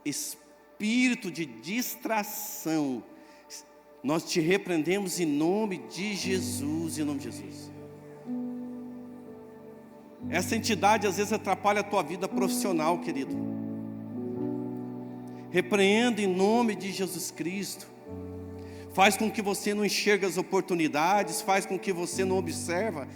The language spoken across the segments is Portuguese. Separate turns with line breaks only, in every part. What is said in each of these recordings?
espírito de distração, nós te repreendemos em nome de Jesus, em nome de Jesus. Essa entidade às vezes atrapalha a tua vida profissional, querido. Repreenda em nome de Jesus Cristo. Faz com que você não enxergue as oportunidades, faz com que você não observa.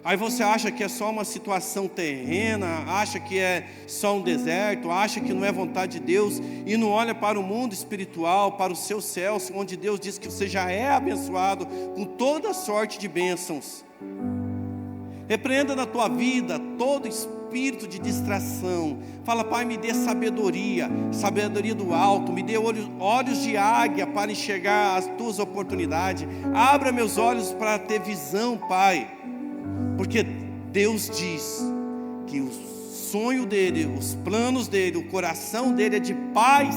Aí você acha que é só uma situação terrena, acha que é só um deserto, acha que não é vontade de Deus, e não olha para o mundo espiritual, para o seu céu, onde Deus diz que você já é abençoado com toda sorte de bênçãos. Repreenda na tua vida todo espírito de distração. Fala: Pai, me dê sabedoria, sabedoria do alto, me dê olhos de águia para enxergar as tuas oportunidades. Abra meus olhos para ter visão, Pai. Porque Deus diz que o sonho dele, os planos dele, o coração dele é de paz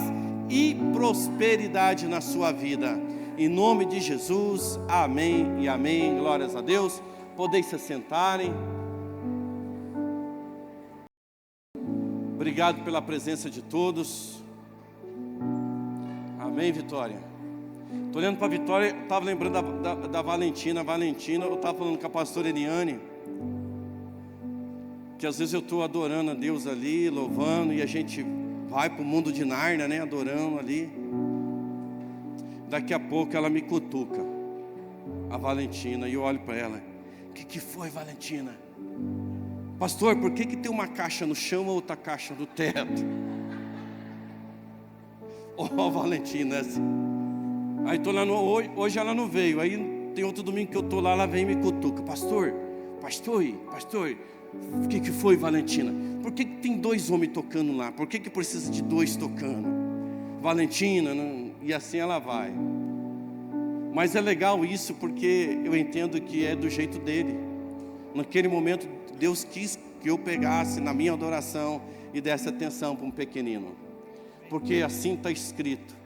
e prosperidade na sua vida. Em nome de Jesus, amém e amém. Glórias a Deus. Podeis se sentarem. Obrigado pela presença de todos. Amém, Vitória. Estou olhando para a Vitória, estava lembrando da Valentina. Eu estava falando com a pastora Eliane, que às vezes eu estou adorando a Deus ali, louvando, e a gente vai para o mundo de Nárnia, né, adorando ali. Daqui a pouco ela me cutuca, a Valentina, e eu olho para ela: o que foi, Valentina? Pastor, por que tem uma caixa no chão e outra caixa no teto? Valentina, assim. Aí estou lá, hoje ela não veio. Aí tem outro domingo que eu estou lá, ela vem e me cutuca: pastor, o que foi, Valentina? Por que tem 2 homens tocando lá? Por que precisa de 2 tocando? Valentina, não... E assim ela vai. Mas é legal isso, porque eu entendo que é do jeito dele. Naquele momento Deus quis que eu pegasse na minha adoração e desse atenção para um pequenino. Porque assim está escrito: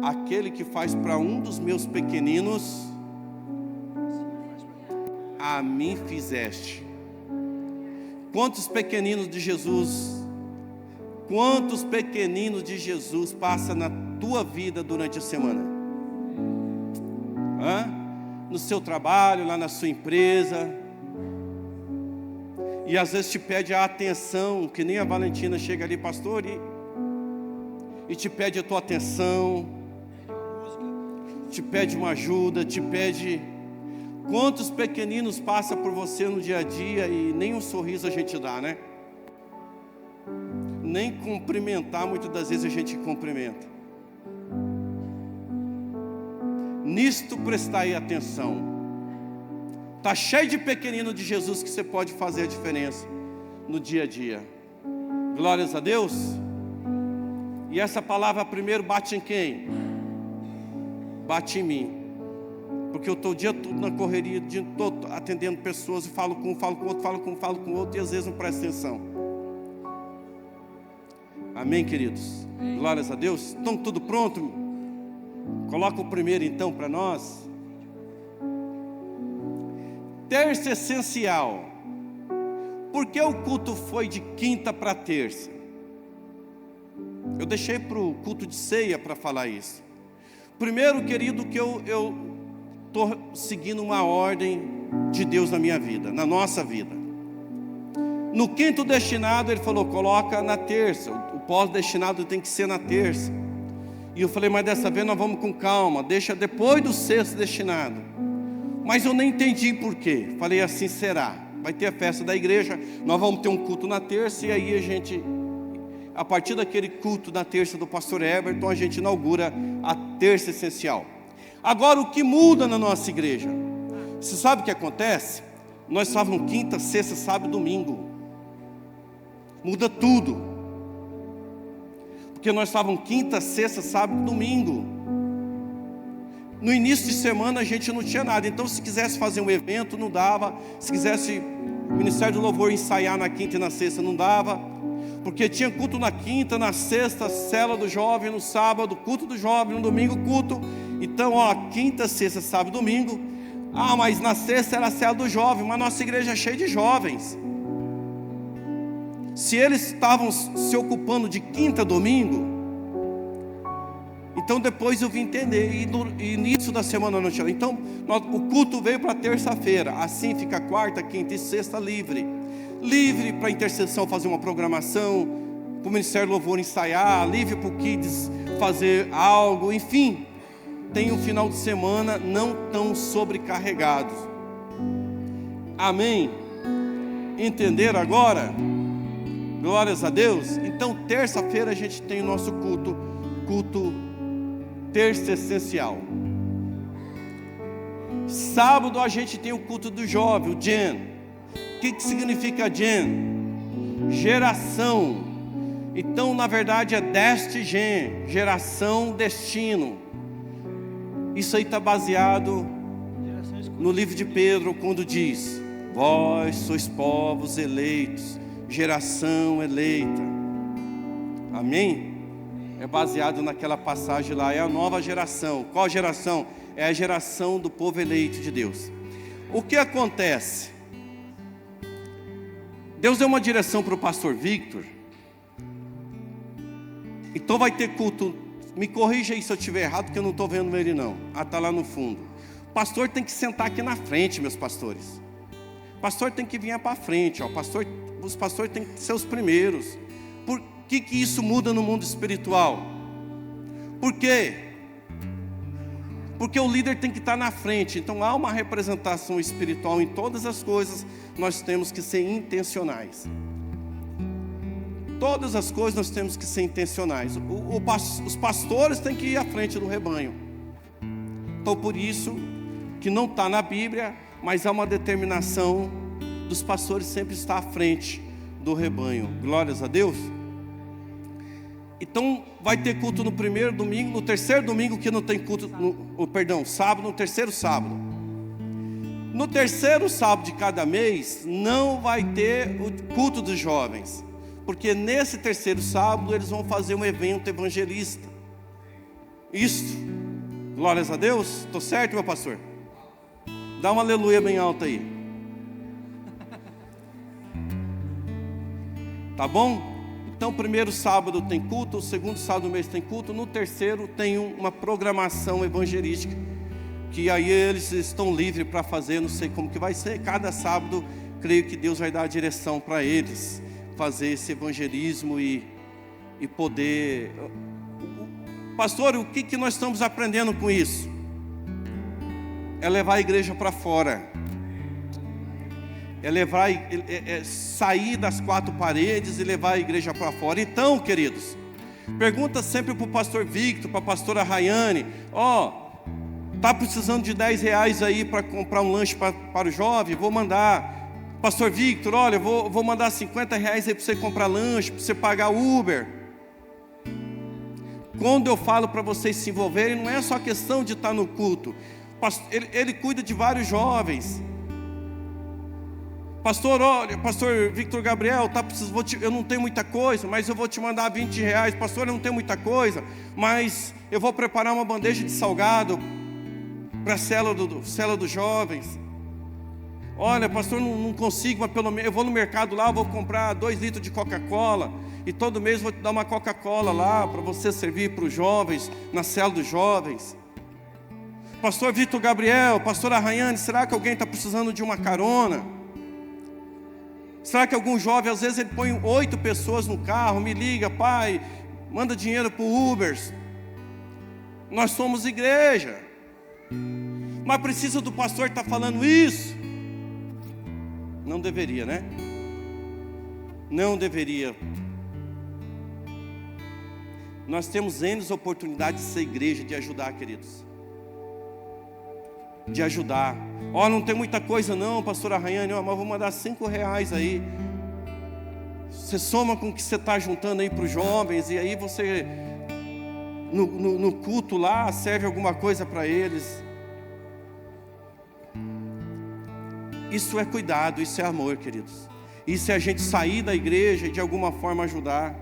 aquele que faz para um dos meus pequeninos, a mim fizeste. Quantos pequeninos de Jesus passa na tua vida durante a semana? No seu trabalho, lá na sua empresa. E às vezes te pede a atenção, que nem a Valentina chega ali: pastor, e te pede a tua atenção, te pede uma ajuda, te pede. Quantos pequeninos passa por você no dia a dia e nem um sorriso a gente dá, né? Nem cumprimentar muitas das vezes a gente cumprimenta. Nisto prestai atenção. Está cheio de pequenino de Jesus que você pode fazer a diferença no dia a dia. Glórias a Deus. E essa palavra primeiro bate em quem? Bate em mim. Porque eu estou o dia todo na correria, o dia todo atendendo pessoas, e falo com um, falo com outro, e às vezes não presto atenção. Amém, queridos? Glórias a Deus. Estão tudo pronto? Coloca o primeiro então para nós. Terça essencial. Por que o culto foi de quinta para terça? Eu deixei para o culto de ceia para falar isso. Primeiro, querido, que eu estou seguindo uma ordem de Deus na minha vida, na nossa vida. No quinto destinado, Ele falou: coloca na terça. O pós-destinado tem que ser na terça. E eu falei: mas dessa vez nós vamos com calma, deixa depois do sexto destinado. Mas eu nem entendi por quê. Falei: assim será. Vai ter a festa da igreja, nós vamos ter um culto na terça, e aí a partir daquele culto na terça do pastor Everton, a gente inaugura a terça essencial. Agora, o que muda na nossa igreja? Você sabe o que acontece? Nós estávamos quinta, sexta, sábado e domingo. Muda tudo. Porque nós estávamos quinta, sexta, sábado e domingo. No início de semana a gente não tinha nada. Então, se quisesse fazer um evento, não dava. Se quisesse o Ministério do Louvor ensaiar na quinta e na sexta, não dava. Porque tinha culto na quinta, na sexta, célula do jovem, no sábado, culto do jovem, no domingo, culto. Então, quinta, sexta, sábado e domingo. Mas na sexta era a célula do jovem, mas nossa igreja é cheia de jovens. Se eles estavam se ocupando de quinta a domingo, então depois eu vim entender, e início da semana não tinha. Então o culto veio para terça-feira, assim fica quarta, quinta e sexta livre para a intercessão fazer uma programação, para o Ministério Louvor ensaiar, livre para o Kids fazer algo, enfim, tem um final de semana não tão sobrecarregado. Amém? Entenderam agora? Glórias a Deus. Então terça-feira a gente tem o nosso culto terça essencial. Sábado a gente tem o culto do jovem, o Gen. O que significa Gen? Geração. Então na verdade é Deste Gen, geração, destino. Isso aí está baseado no livro de Pedro, quando diz: vós sois povos eleitos, geração eleita. Amém? É baseado naquela passagem lá. É a nova geração. Qual geração? É a geração do povo eleito de Deus. O que acontece? Deus deu uma direção para o pastor Victor. Então vai ter culto. Me corrija aí se eu estiver errado, porque eu não estou vendo ele não. Está lá no fundo. O pastor tem que sentar aqui na frente, meus pastores. O pastor tem que vir para frente, ó. Os pastores têm que ser os primeiros. Por que isso muda no mundo espiritual? Por quê? Porque o líder tem que estar na frente. Então há uma representação espiritual em todas as coisas. Nós temos que ser intencionais. Todas as coisas nós temos que ser intencionais. Os pastores têm que ir à frente do rebanho. Então por isso que não está na Bíblia, mas há uma determinação dos pastores sempre estar à frente do rebanho. Glórias a Deus. Então vai ter culto no primeiro domingo, no terceiro domingo que não tem culto, sábado, no terceiro sábado. No terceiro sábado de cada mês não vai ter o culto dos jovens, porque nesse terceiro sábado eles vão fazer um evento evangelista. Isso, glórias a Deus. Estou certo, meu pastor? Dá uma aleluia bem alta aí. Tá bom? Então, o primeiro sábado tem culto, o segundo sábado do mês tem culto, no terceiro tem uma programação evangelística, que aí eles estão livres para fazer, não sei como que vai ser. Cada sábado, creio que Deus vai dar a direção para eles fazer esse evangelismo e poder. Pastor, o que nós estamos aprendendo com isso? É levar a igreja para fora. É sair das quatro paredes e levar a igreja para fora. Então, queridos, pergunta sempre para o pastor Victor, para a pastora Rayane: está precisando de R$10 aí para comprar um lanche para o jovem? Vou mandar. Pastor Victor, olha, vou mandar R$50 aí para você comprar lanche, para você pagar Uber. Quando eu falo para vocês se envolverem, não é só questão de estar no culto. Ele cuida de vários jovens. Pastor, olha, pastor Victor Gabriel, eu não tenho muita coisa, mas eu vou te mandar R$20. Pastor, eu não tenho muita coisa, mas eu vou preparar uma bandeja de salgado para a célula dos jovens. Olha, pastor, não consigo, mas pelo menos eu vou no mercado lá, vou comprar 2 litros de Coca-Cola, e todo mês vou te dar uma Coca-Cola lá, para você servir para os jovens, na célula dos jovens. Pastor Victor Gabriel, pastora Rayane, será que alguém está precisando de uma carona? Será que algum jovem, às vezes ele põe 8 pessoas no carro, me liga: pai, manda dinheiro para o Uber. Nós somos igreja, mas precisa do pastor estar falando isso? Não deveria, né? Não deveria. Nós temos N oportunidades de ser igreja, de ajudar, queridos. De ajudar. Não tem muita coisa não, pastora Rayane, mas vou mandar R$5 aí. Você soma com o que você está juntando aí para os jovens, e aí você, no culto lá, serve alguma coisa para eles. Isso é cuidado, isso é amor, queridos. Isso é a gente sair da igreja e de alguma forma ajudar.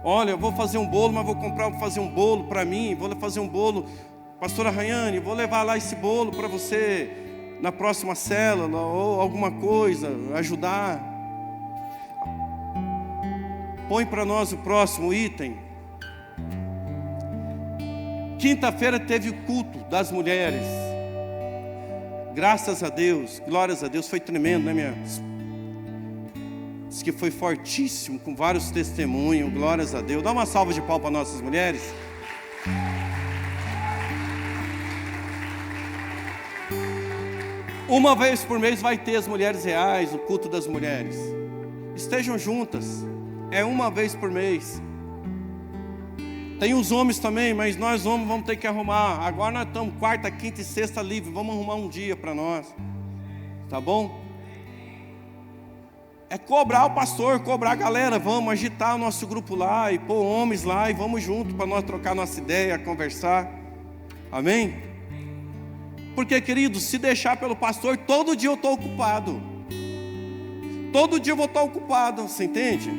Olha, eu vou fazer um bolo, mas vou fazer um bolo para mim, vou fazer um bolo. Pastora Rayane, vou levar lá esse bolo para você na próxima célula, ou alguma coisa, ajudar. Põe para nós o próximo item. Quinta-feira teve o culto das mulheres. Graças a Deus, glórias a Deus, foi tremendo, né, minha? Diz que foi fortíssimo, com vários testemunhos, glórias a Deus. Dá uma salva de palmas para nossas mulheres. Uma vez por mês vai ter as mulheres reais, o culto das mulheres. Estejam juntas, é uma vez por mês. Tem os homens também, mas nós homens vamos ter que arrumar. Agora nós estamos quarta, quinta e sexta livre. Vamos arrumar um dia para nós. Tá bom? É cobrar o pastor, cobrar a galera. Vamos agitar o nosso grupo lá e pôr homens lá e vamos junto para nós trocar nossa ideia, conversar. Amém? Porque, querido, se deixar pelo pastor, todo dia eu estou ocupado. Todo dia eu vou estar ocupado, você entende?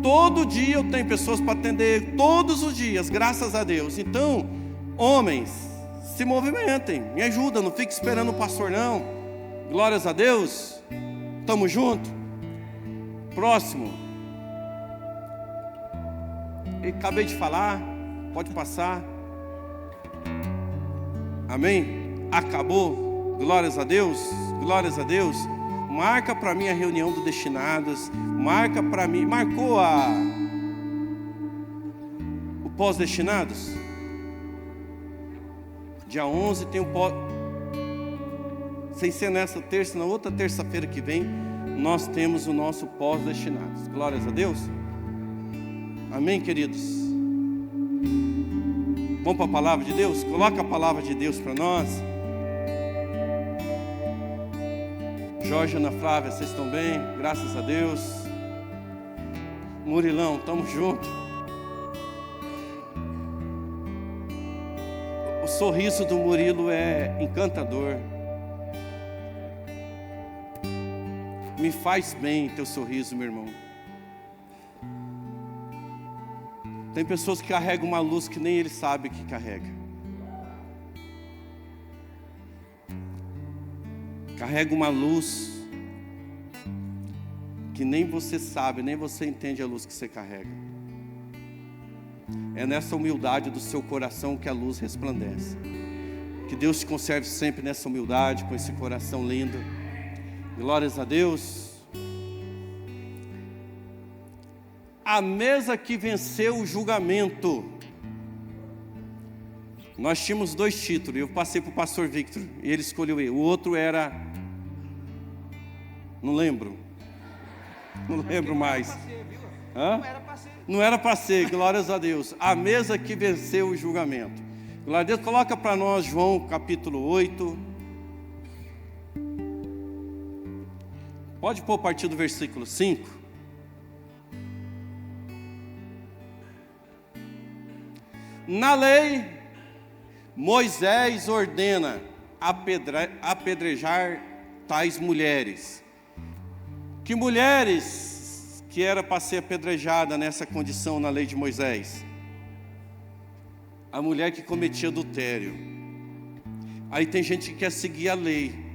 Todo dia eu tenho pessoas para atender, todos os dias, graças a Deus. Então, homens, se movimentem, me ajudam, não fique esperando o pastor não. Glórias a Deus. Tamo junto. Próximo. Eu acabei de falar, pode passar. Amém? Acabou. Glórias a Deus. Glórias a Deus. Marca para mim a reunião do Destinados. Marca para mim. Marcou o pós-destinados? Dia 11 tem o pós. Sem ser nessa terça, na outra terça-feira que vem, nós temos o nosso pós-destinados. Glórias a Deus. Amém, queridos? Vamos para a palavra de Deus? Coloca a palavra de Deus para nós. Jorge e Ana Flávia, vocês estão bem? Graças a Deus. Murilão, estamos juntos. O sorriso do Murilo é encantador. Me faz bem teu sorriso, meu irmão. Tem pessoas que carregam uma luz que nem ele sabe que carrega. Carrega uma luz que nem você sabe, nem você entende a luz que você carrega. É nessa humildade do seu coração que a luz resplandece. Que Deus te conserve sempre nessa humildade, com esse coração lindo. Glórias a Deus. A mesa que venceu o julgamento. Nós tínhamos 2 títulos. Eu passei para o pastor Victor e ele escolheu ele. O outro era... Não lembro. Não lembro mais. Hã? Não era para ser, glórias a Deus. A mesa que venceu o julgamento. Glória a Deus. Coloca para nós João capítulo 8. Pode pôr a partir do versículo 5. Na lei, Moisés ordena apedrejar tais mulheres. Que mulheres que era para ser apedrejada nessa condição na lei de Moisés? A mulher que cometia adultério. Aí tem gente que quer seguir a lei.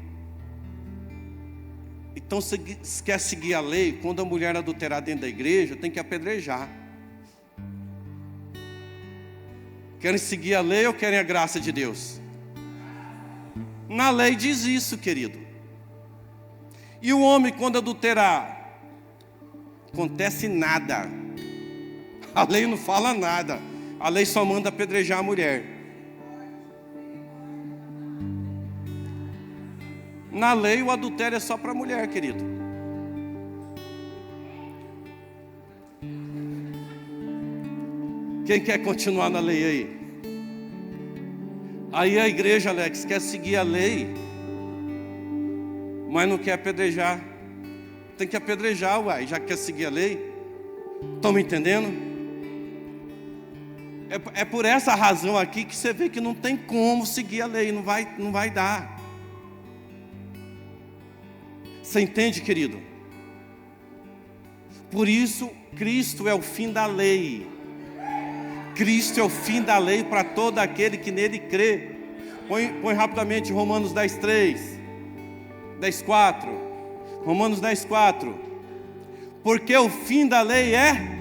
Então, se quer seguir a lei, quando a mulher adulterar dentro da igreja, tem que apedrejar. Querem seguir a lei ou querem a graça de Deus? Na lei diz isso, querido. E o homem, quando adulterar, acontece nada. A lei não fala nada. A lei só manda apedrejar a mulher. Na lei, o adultério é só para a mulher, querido. Quem quer continuar na lei aí? Aí a igreja, Alex, quer seguir a lei, mas não quer apedrejar. Tem que apedrejar, uai, já quer seguir a lei. Estão me entendendo? É por essa razão aqui que você vê que não tem como seguir a lei, não vai dar. Você entende, querido? Por isso, Cristo é o fim da lei. Cristo é o fim da lei para todo aquele que nele crê. Põe rapidamente Romanos 10:3, 10:4. Romanos 10:4. Porque o fim da lei é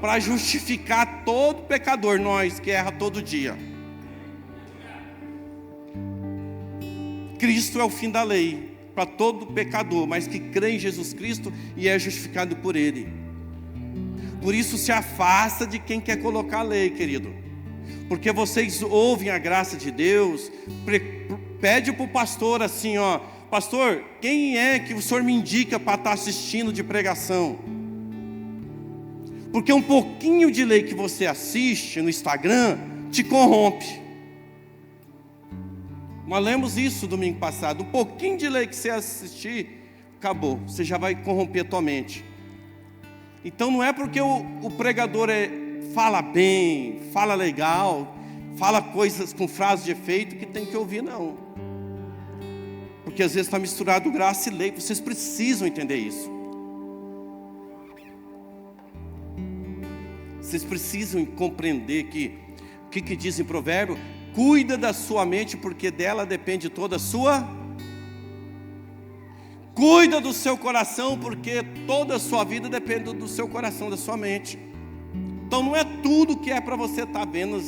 para justificar todo pecador, nós que erra todo dia. Cristo é o fim da lei para todo pecador, mas que crê em Jesus Cristo e é justificado por Ele. Por isso se afasta de quem quer colocar a lei, querido. Porque vocês ouvem a graça de Deus, pede para o pastor assim, ó, pastor, quem é que o senhor me indica para estar assistindo de pregação? Porque um pouquinho de lei que você assiste no Instagram te corrompe. Nós lemos isso domingo passado. Um pouquinho de lei que você assistir, acabou, você já vai corromper a tua mente. Então não é porque o pregador fala bem, fala legal, fala coisas com frases de efeito que tem que ouvir, não. Porque às vezes está misturado graça e lei. Vocês precisam entender isso. Vocês precisam compreender que o que diz em provérbio? Cuida da sua mente, porque dela depende toda a sua. Cuida do seu coração, porque toda a sua vida depende do seu coração, da sua mente. Então não é tudo que é para você estar vendo,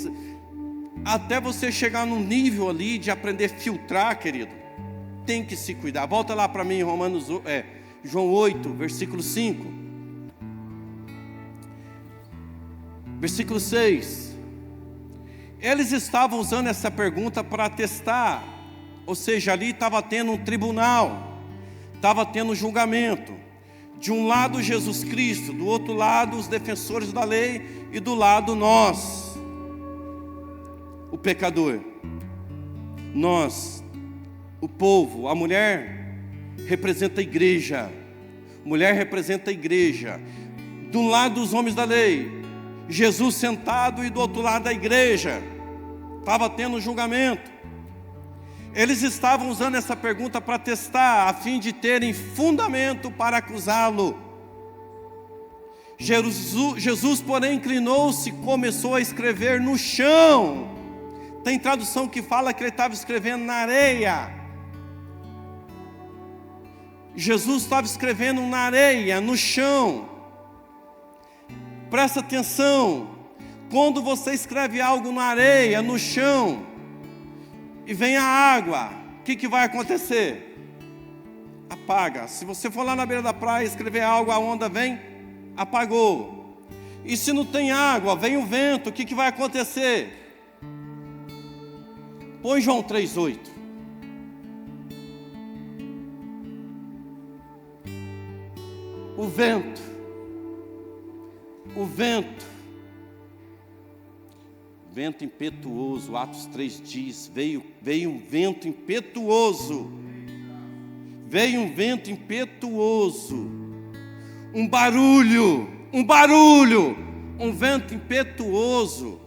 até você chegar num nível ali de aprender a filtrar, querido. Tem que se cuidar. Volta lá para mim, João 8, versículo 5. Versículo 6. Eles estavam usando essa pergunta para testar, ou seja, ali estava tendo um tribunal, estava tendo um julgamento. De um lado Jesus Cristo, do outro lado os defensores da lei e do lado nós, o pecador. Nós, o povo, a mulher representa a igreja. Mulher representa a igreja. De um lado os homens da lei, Jesus sentado, e do outro lado da igreja. Estava tendo um julgamento. Eles estavam usando essa pergunta para testar, a fim de terem fundamento para acusá-lo. Jesus, porém, inclinou-se e começou a escrever no chão. Tem tradução que fala que ele estava escrevendo na areia. Jesus estava escrevendo na areia, no chão. Presta atenção, quando você escreve algo na areia, no chão, e vem a água, o que vai acontecer? Apaga. Se você for lá na beira da praia e escrever algo, a onda vem, apagou. E se não tem água, vem o vento, o que vai acontecer? Põe João 3,8. O vento impetuoso, Atos 3 diz, veio um vento impetuoso, um barulho, um vento impetuoso,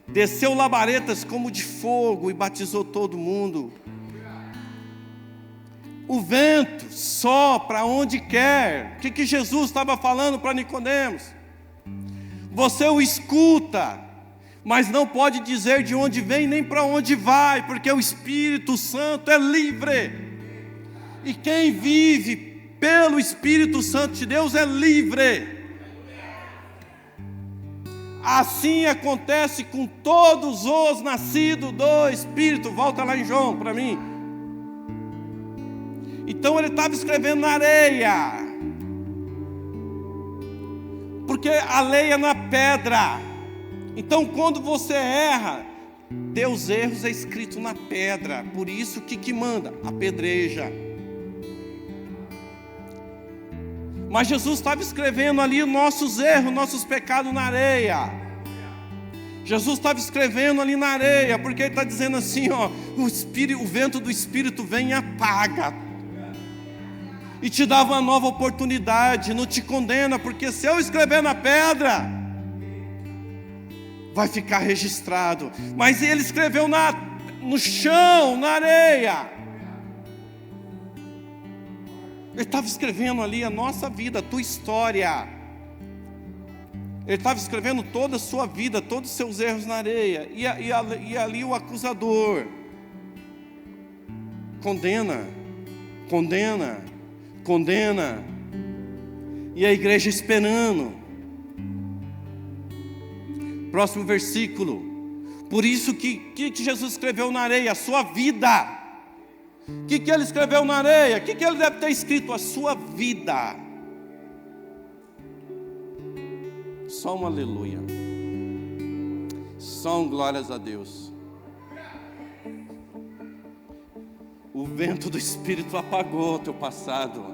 desceu labaredas como de fogo e batizou todo mundo. O vento sopra onde quer. O que Jesus estava falando para Nicodemos? Você o escuta, mas não pode dizer de onde vem nem para onde vai, porque o Espírito Santo é livre. E quem vive pelo Espírito Santo de Deus é livre. Assim acontece com todos os nascidos do Espírito. Volta lá em João para mim. Então ele estava escrevendo na areia, porque a lei é na pedra. Então quando você erra, teus erros é escrito na pedra. Por isso que manda? Apedreja. Mas Jesus estava escrevendo ali nossos erros, nossos pecados na areia. Jesus estava escrevendo ali na areia, porque ele está dizendo assim, ó, o vento do Espírito vem e apaga. E te dá uma nova oportunidade, não te condena, porque se eu escrever na pedra, vai ficar registrado. Mas ele escreveu no chão, na areia. Ele estava escrevendo ali a nossa vida, a tua história. Ele estava escrevendo toda a sua vida, todos os seus erros na areia. E ali o acusador condena condena, condena. E a igreja esperando. Próximo versículo. Por isso que Jesus escreveu na areia? A sua vida. O que ele escreveu na areia? O que ele deve ter escrito? A sua vida. Só um aleluia. Só um glórias a Deus. O vento do Espírito apagou o teu passado.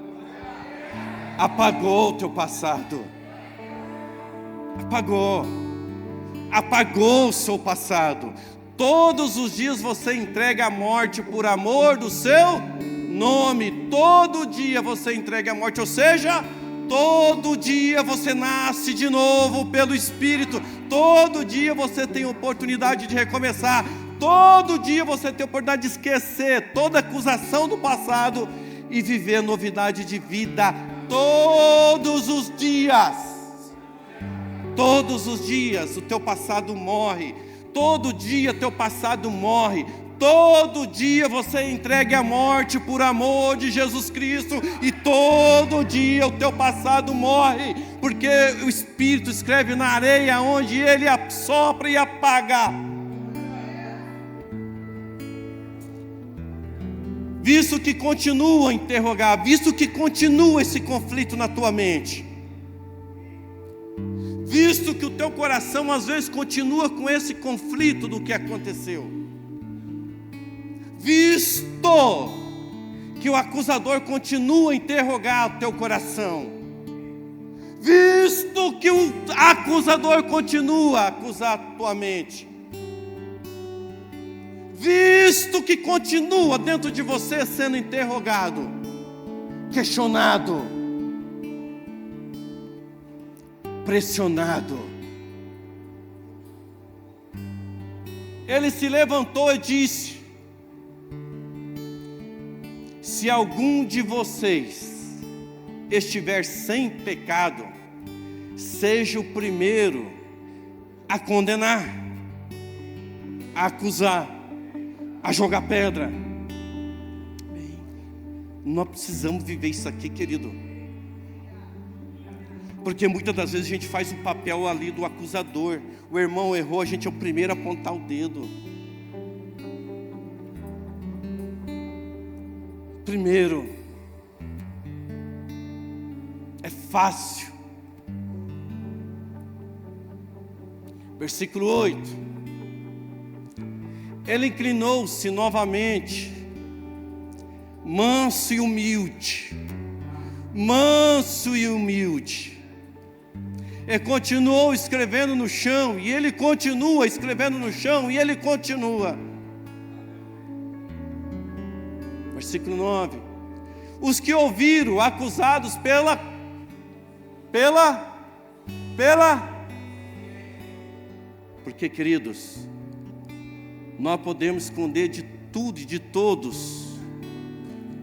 Apagou o teu passado. Apagou. Apagou o seu passado. Todos os dias você entrega a morte por amor do seu nome. Todo dia você entrega a morte, ou seja, todo dia você nasce de novo pelo Espírito. Todo dia você tem oportunidade de recomeçar. Todo dia você tem oportunidade de esquecer toda acusação do passado e viver novidade de vida todos os dias. Todos os dias o teu passado morre. Todo dia teu passado morre. Todo dia você entrega a morte por amor de Jesus Cristo. E todo dia o teu passado morre. Porque o Espírito escreve na areia onde ele assopra e apaga. Visto que continua a interrogar, visto que continua esse conflito na tua mente, visto que o teu coração às vezes continua com esse conflito do que aconteceu, visto que o acusador continua a interrogar o teu coração, visto que o acusador continua a acusar a tua mente, visto que continua dentro de você sendo interrogado, questionado, pressionado, ele se levantou e disse: se algum de vocês estiver sem pecado, seja o primeiro a condenar, a acusar, a jogar pedra. Bem, nós precisamos viver isso aqui, querido. Porque muitas das vezes a gente faz o papel ali do acusador. O irmão errou, a gente é o primeiro a apontar o dedo. Primeiro, é fácil. Versículo 8. Ele inclinou-se novamente, manso e humilde, manso e humilde. Ele continuou escrevendo no chão, e ele continua escrevendo no chão, e ele continua. Versículo 9. Os que ouviram, acusados porque, queridos, nós podemos esconder de tudo e de todos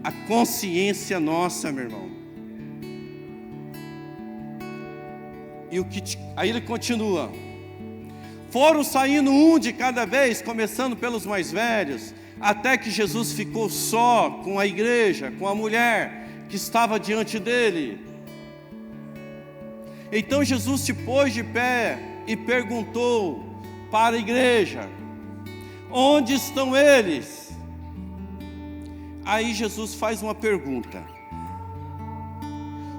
a consciência nossa, meu irmão. Aí ele continua: foram saindo um de cada vez, começando pelos mais velhos, até que Jesus ficou só com a igreja, com a mulher que estava diante dele. Então Jesus se pôs de pé e perguntou para a igreja: onde estão eles? Aí Jesus faz uma pergunta.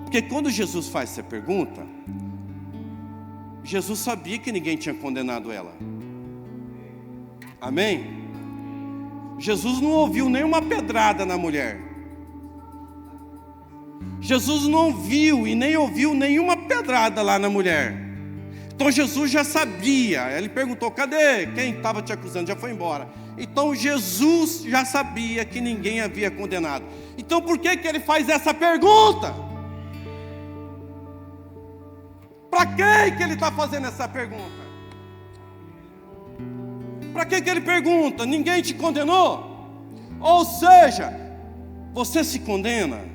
Porque quando Jesus faz essa pergunta, Jesus sabia que ninguém tinha condenado ela. Amém? Jesus não ouviu nenhuma pedrada na mulher. Jesus não viu e nem ouviu nenhuma pedrada lá na mulher. Então Jesus já sabia. Ele perguntou: cadê quem estava te acusando? Já foi embora. Então Jesus já sabia que ninguém havia condenado. Então por que ele faz essa pergunta? Para que ele está fazendo essa pergunta? Para que ele pergunta? Ninguém te condenou? Ou seja, você se condena?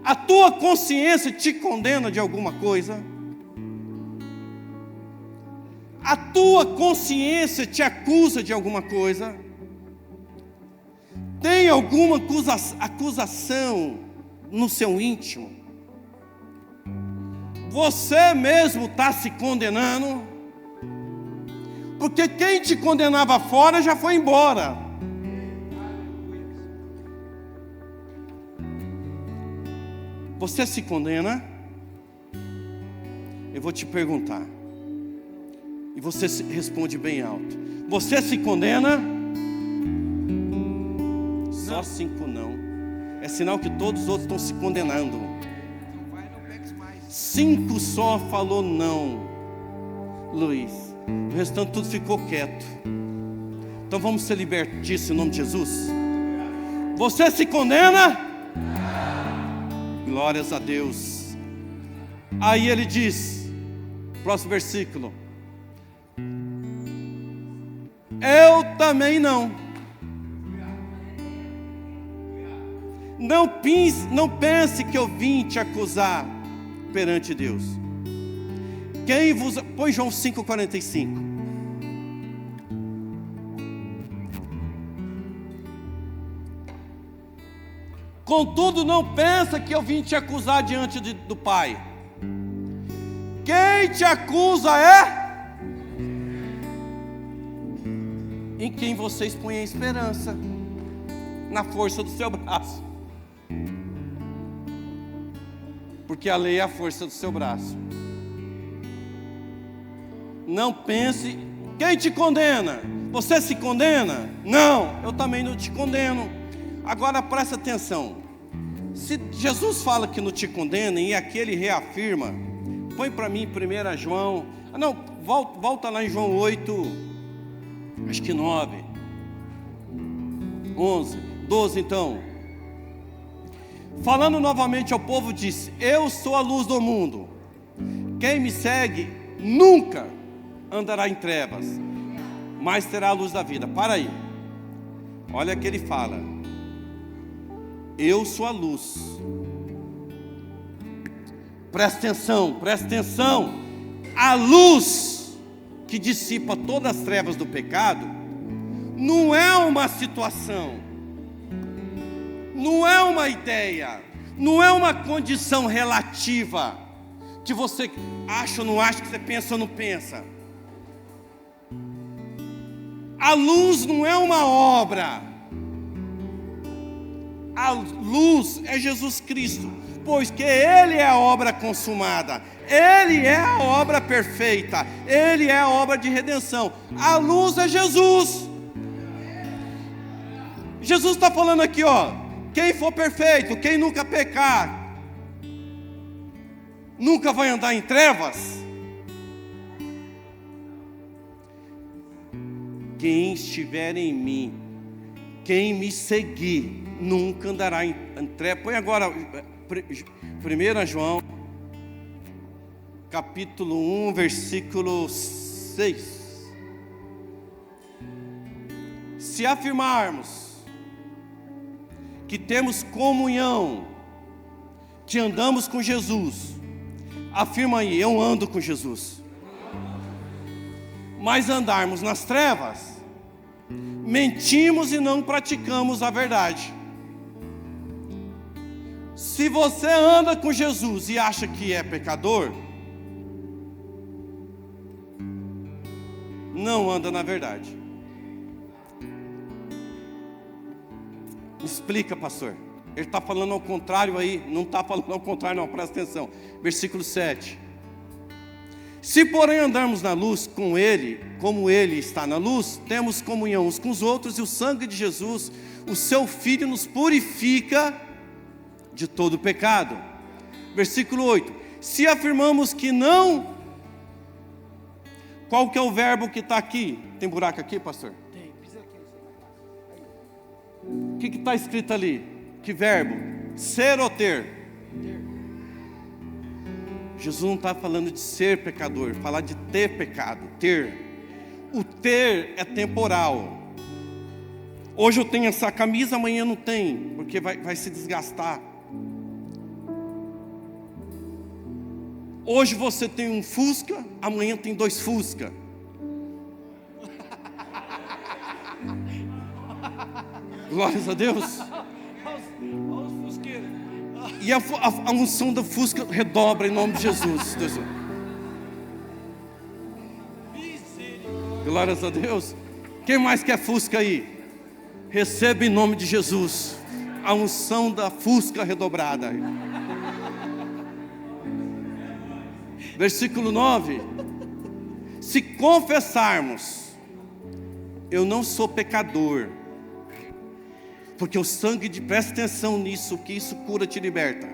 A tua consciência te condena de alguma coisa? A tua consciência te acusa de alguma coisa? Tem alguma acusação no seu íntimo? Você mesmo está se condenando? Porque quem te condenava fora já foi embora. Você se condena? Eu vou te perguntar. E você responde bem alto. Você se condena? Só 5 não. É sinal que todos os outros estão se condenando. 5 só falou não, Luiz. O restante tudo ficou quieto. Então vamos ser libertos em nome de Jesus. Você se condena? Glórias a Deus. Aí ele diz, próximo versículo: eu também não. Não pense que eu vim te acusar perante Deus. Quem vos... Põe João 5,45. Contudo, não pensa que eu vim te acusar diante do Pai. Quem te acusa é em quem vocês põem a esperança, na força do seu braço. Porque a lei é a força do seu braço. Não pense. Quem te condena? Você se condena? Não, eu também não te condeno. Agora presta atenção. Se Jesus fala que não te condena, e aqui ele reafirma, põe para mim 1 João. Não, volta lá em João 8, acho que 9, 11, 12 então. Falando novamente ao povo, disse: eu sou a luz do mundo. Quem me segue nunca andará em trevas, mas terá a luz da vida. Para aí. Olha que ele fala: eu sou a luz. Presta atenção, presta atenção. A luz que dissipa todas as trevas do pecado não é uma situação, não é uma ideia, não é uma condição relativa que você acha ou não acha, que você pensa ou não pensa. A luz não é uma obra. A luz é Jesus Cristo, pois que Ele é a obra consumada, Ele é a obra perfeita, Ele é a obra de redenção. A luz é Jesus. Jesus está falando aqui, ó: quem for perfeito, quem nunca pecar, nunca vai andar em trevas. Quem estiver em mim, quem me seguir, nunca andará em trevas. Põe agora 1 João, capítulo 1, versículo 6. Se afirmarmos que temos comunhão, que andamos com Jesus, afirma aí: eu ando com Jesus. Mas andarmos nas trevas, mentimos e não praticamos a verdade. Se você anda com Jesus e acha que é pecador, não anda na verdade. Me explica, pastor. Ele está falando ao contrário aí. Não está falando ao contrário não, presta atenção. Versículo 7. Se porém andarmos na luz com Ele, como Ele está na luz, temos comunhão uns com os outros, e o sangue de Jesus, o seu Filho, nos purifica de todo pecado. Versículo 8. Se afirmamos que não... Qual que é o verbo que está aqui? Tem buraco aqui, pastor?
Tem, pisa aqui.
O que está escrito ali? Que verbo? Ser ou ter? Jesus não está falando de ser pecador, falar de ter pecado, ter. O ter é temporal. Hoje eu tenho essa camisa, amanhã não tem, porque vai se desgastar. Hoje você tem um Fusca, amanhã tem 2 Fusca. Glórias a Deus. E a unção da fusca redobra em nome de Jesus. Glórias a Deus. Quem mais quer fusca aí? Receba em nome de Jesus a unção da fusca redobrada. Versículo 9. Se confessarmos, eu não sou pecador, porque o sangue de, presta atenção nisso, que isso cura, te liberta.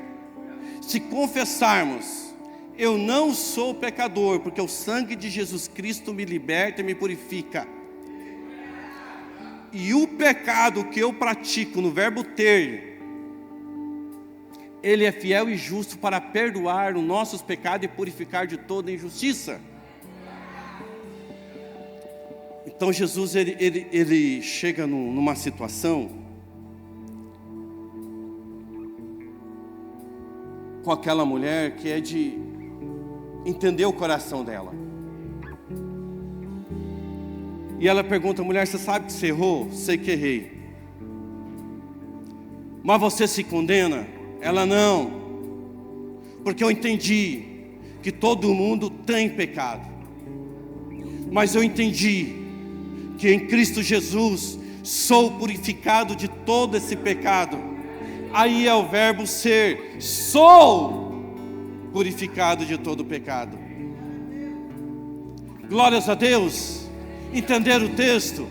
Se confessarmos, eu não sou pecador, porque o sangue de Jesus Cristo me liberta e me purifica. E o pecado que eu pratico, no verbo ter, Ele é fiel e justo para perdoar os nossos pecados e purificar de toda injustiça. Então Jesus, ele chega numa situação com aquela mulher que é de entender o coração dela. E ela pergunta: mulher, você sabe que você errou? Sei que errei. Mas você se condena? Ela: não. Porque eu entendi que todo mundo tem pecado. Mas eu entendi que em Cristo Jesus sou purificado de todo esse pecado. Aí é o verbo ser. Sou purificado de todo o pecado. Glórias a Deus. Entender o texto,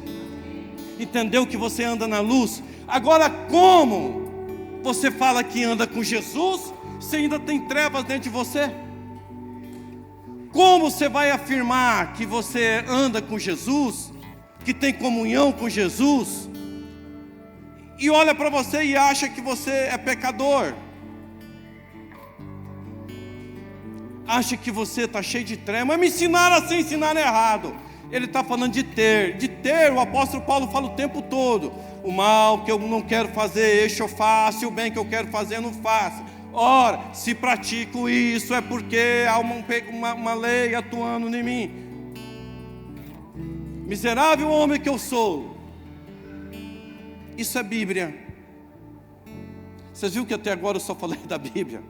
entendeu que você anda na luz. Agora, como você fala que anda com Jesus, se ainda tem trevas dentro de você? Como você vai afirmar que você anda com Jesus, que tem comunhão com Jesus, e olha para você e acha que você é pecador? Acha que você está cheio de trevas? Mas me ensinaram assim, ensinaram errado. Ele está falando de ter. De ter, o apóstolo Paulo fala o tempo todo: o mal que eu não quero fazer, este eu faço, e o bem que eu quero fazer, eu não faço. Ora, se pratico isso, é porque há uma lei atuando em mim. Miserável homem que eu sou. Isso é Bíblia. Vocês viram que até agora eu só falei da Bíblia?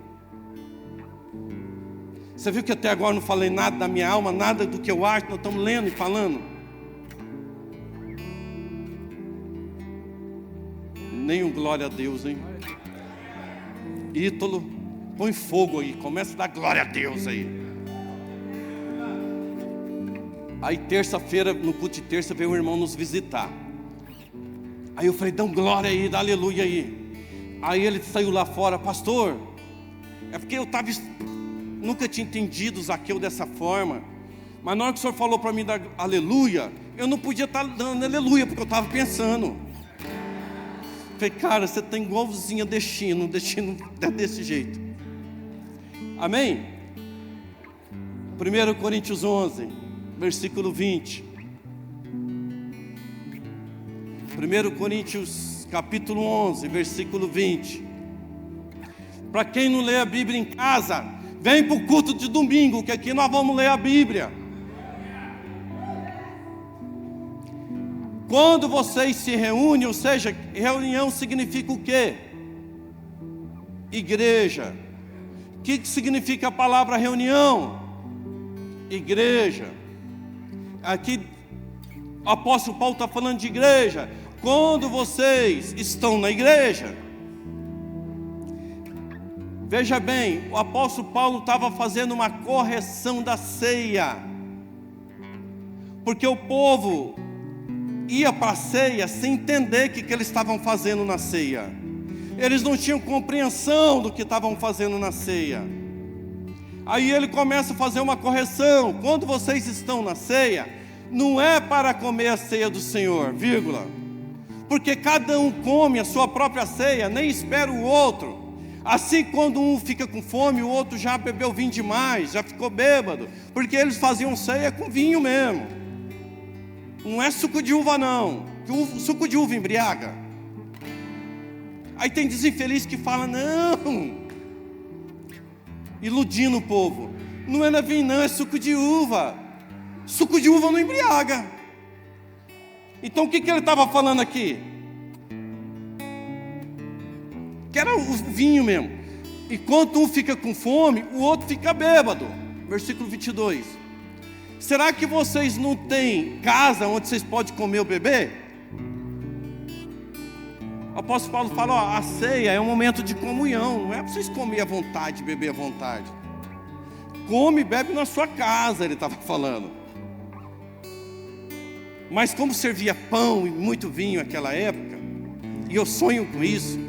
Você viu que até agora eu não falei nada da minha alma, nada do que eu acho, nós estamos lendo e falando? Nenhum glória a Deus, hein? Ítalo, põe fogo aí, começa a dar glória a Deus aí. Aí terça-feira, no culto de terça, veio um irmão nos visitar. Aí eu falei: dá glória aí, dá aleluia aí. Aí ele saiu lá fora: pastor, é porque eu nunca tinha entendido Zaqueu dessa forma, mas na hora que o senhor falou para mim dar aleluia, eu não podia estar dando aleluia, porque eu estava pensando. Falei: cara, você está igualzinho a destino é desse jeito. Amém? 1 Coríntios 11, versículo 20. 1 Coríntios capítulo 11, versículo 20. Para quem não lê a Bíblia em casa, vem para o culto de domingo, que aqui nós vamos ler a Bíblia. Quando vocês se reúnem, ou seja, reunião significa o quê? Igreja. O que significa a palavra reunião? Igreja. Aqui o apóstolo Paulo está falando de igreja. Quando vocês estão na igreja, veja bem, o apóstolo Paulo estava fazendo uma correção da ceia, porque o povo ia para a ceia sem entender o que eles estavam fazendo na ceia. Eles não tinham compreensão do que estavam fazendo na ceia. Aí ele começa a fazer uma correção: quando vocês estão na ceia, não é para comer a ceia do Senhor, vírgula, porque cada um come a sua própria ceia, nem espera o outro. Assim, quando um fica com fome, o outro já bebeu vinho demais, já ficou bêbado, porque eles faziam ceia com vinho mesmo. Não é suco de uva não, que suco de uva embriaga. Aí tem desinfeliz que fala: não, iludindo o povo, não é vinho não, é suco de uva. Suco de uva não embriaga. Então o que ele estava falando aqui? que era o vinho mesmo. Enquanto um fica com fome, o outro fica bêbado. Versículo 22. Será que vocês não têm casa onde vocês podem comer ou beber? O apóstolo Paulo fala, ó, a ceia é um momento de comunhão, não é para vocês comer à vontade, beber à vontade. Come e bebe na sua casa, ele estava falando. Mas como servia pão e muito vinho naquela época, e eu sonho com isso,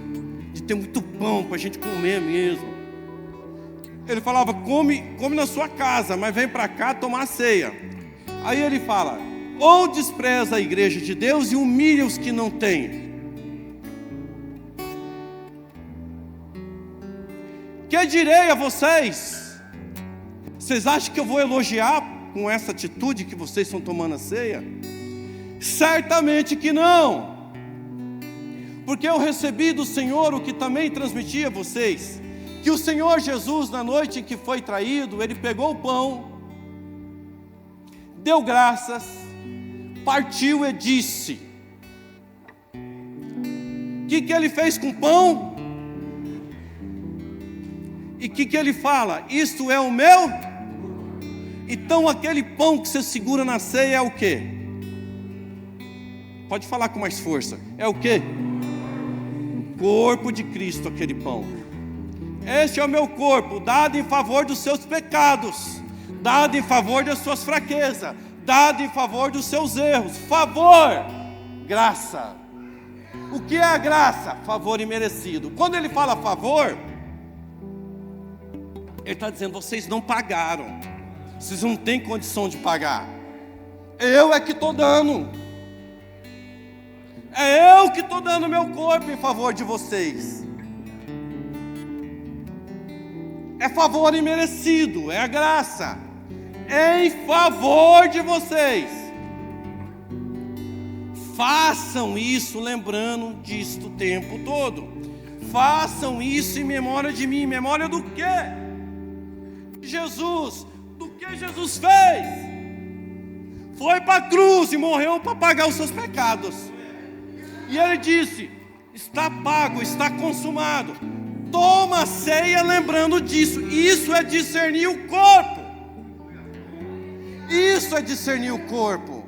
de ter muito pão para a gente comer mesmo. Ele falava, come na sua casa, mas vem para cá tomar a ceia. Aí ele fala, ou despreza a igreja de Deus e humilha os que não têm. Que direi a vocês? Vocês acham que eu vou elogiar com essa atitude que vocês estão tomando a ceia? Certamente que não. Porque eu recebi do Senhor o que também transmiti a vocês, que o Senhor Jesus, na noite em que foi traído, Ele pegou o pão, deu graças, partiu e disse. O que Ele fez com o pão? E o que Ele fala? Isto é o meu? Então aquele pão que você segura na ceia é o quê? Pode falar com mais força. É o quê? Corpo de Cristo, aquele pão. Este é o meu corpo, dado em favor dos seus pecados, dado em favor das suas fraquezas, dado em favor dos seus erros. Favor, graça. O que é a graça? Favor imerecido. Quando ele fala favor, ele está dizendo, vocês não pagaram, vocês não têm condição de pagar, eu é que estou dando, é eu que estou dando meu corpo em favor de vocês, é favor imerecido, é a graça, em favor de vocês, façam isso lembrando disso o tempo todo, façam isso em memória de mim, em memória do quê? Jesus, do que Jesus fez? Foi para a cruz e morreu para pagar os seus pecados. E ele disse, está pago, está consumado. Toma a ceia lembrando disso. Isso é discernir o corpo. Isso é discernir o corpo.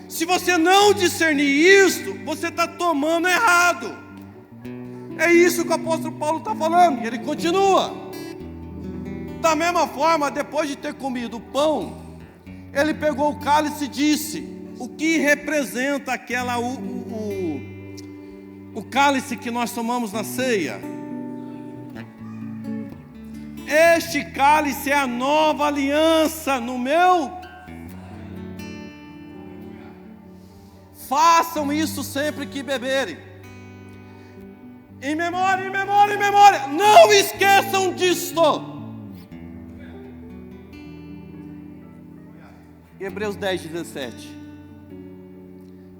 Se você não discernir isto, você está tomando errado. É isso que o apóstolo Paulo está falando. E ele continua. Da mesma forma, depois de ter comido o pão, ele pegou o cálice e disse, o que representa o cálice que nós tomamos na ceia? Este cálice é a nova aliança no meu. Façam isso sempre que beberem. Em memória, em memória, em memória. Não esqueçam disto. Hebreus 10, 17.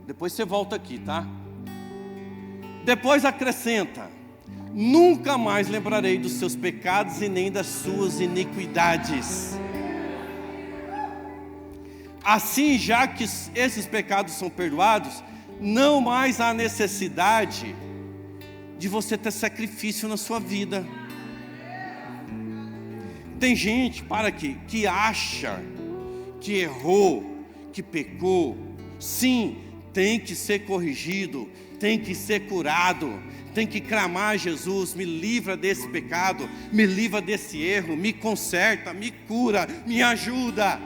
Depois você volta aqui, tá? Depois acrescenta: nunca mais lembrarei dos seus pecados e nem das suas iniquidades. Assim, já que esses pecados são perdoados, não mais há necessidade de você ter sacrifício na sua vida. Tem gente que acha que errou, que pecou. Sim, tem que ser corrigido, tem que ser curado, tem que clamar a Jesus, me livra desse pecado, me livra desse erro, me conserta, me cura, me ajuda.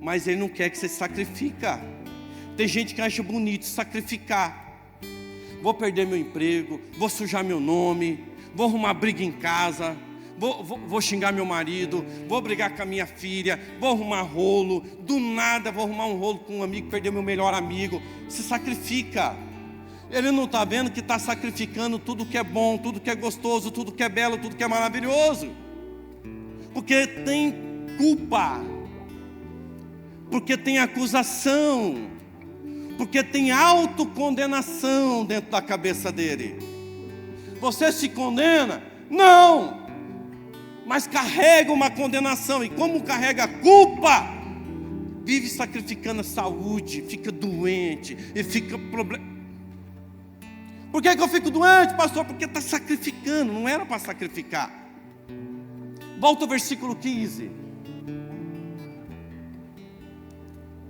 Mas Ele não quer que você sacrifique. Tem gente que acha bonito sacrificar. Vou perder meu emprego, vou sujar meu nome, vou arrumar briga em casa, vou xingar meu marido, vou brigar com a minha filha, vou arrumar rolo, do nada vou arrumar um rolo com um amigo, perder meu melhor amigo. Se sacrifica. Ele não está vendo que está sacrificando tudo que é bom, tudo que é gostoso, tudo que é belo, tudo que é maravilhoso. Porque tem culpa, porque tem acusação, porque tem autocondenação dentro da cabeça dele. Você se condena? Não! Mas carrega uma condenação, e como carrega a culpa, vive sacrificando a saúde, fica doente, e fica problema. Por que eu fico doente, pastor? Porque está sacrificando, não era para sacrificar. Volta ao versículo 15.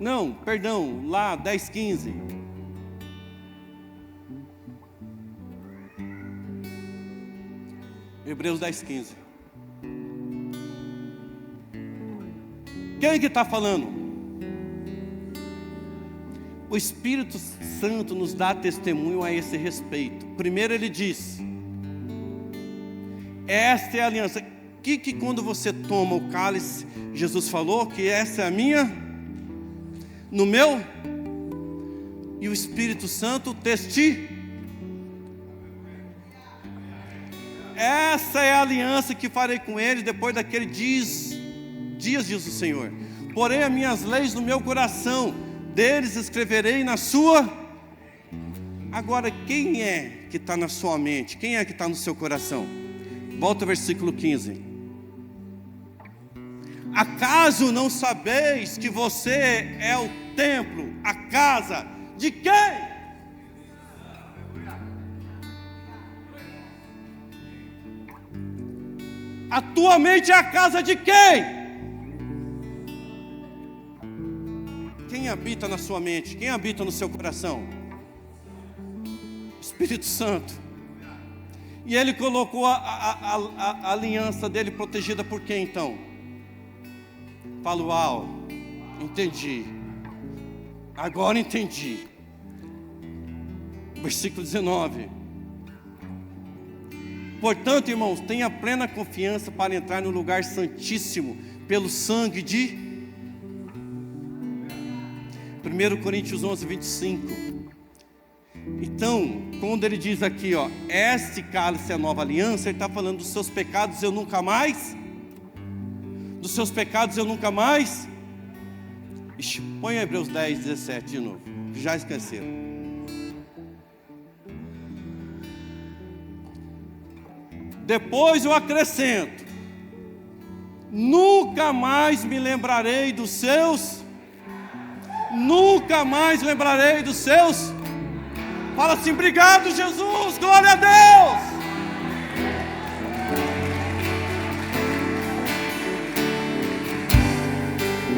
Não, perdão, lá 10, 15. Hebreus 10, 15. Quem que está falando? O Espírito Santo nos dá testemunho a esse respeito. Primeiro ele diz: esta é a aliança. Que quando você toma o cálice, Jesus falou que essa é a minha, no meu, e o Espírito Santo essa é a aliança que farei com eles depois daqueles dias, diz o Senhor. Porém as minhas leis no meu coração, deles escreverei na sua. Agora, quem é que está na sua mente? Quem é que está no seu coração? Volta ao versículo 15. Acaso não sabeis que você é o templo, a casa de quem? A tua mente é a casa de quem? Quem habita na sua mente? Quem habita no seu coração? Espírito Santo. E ele colocou a aliança dele protegida por quem então? Fala, uau, entendi. Agora entendi. Versículo 19. Portanto, irmãos, tenha plena confiança para entrar no lugar santíssimo pelo sangue de 1 Coríntios 11, 25. Então, quando ele diz aqui, ó, este cálice é a nova aliança, ele está falando dos seus pecados eu nunca mais. Dos seus pecados eu nunca mais. Ixi, põe Hebreus 10, 17 de novo. Já esqueceram. Depois eu acrescento: nunca mais me lembrarei dos seus. Nunca mais lembrarei dos seus. Fala assim: obrigado, Jesus, glória a Deus.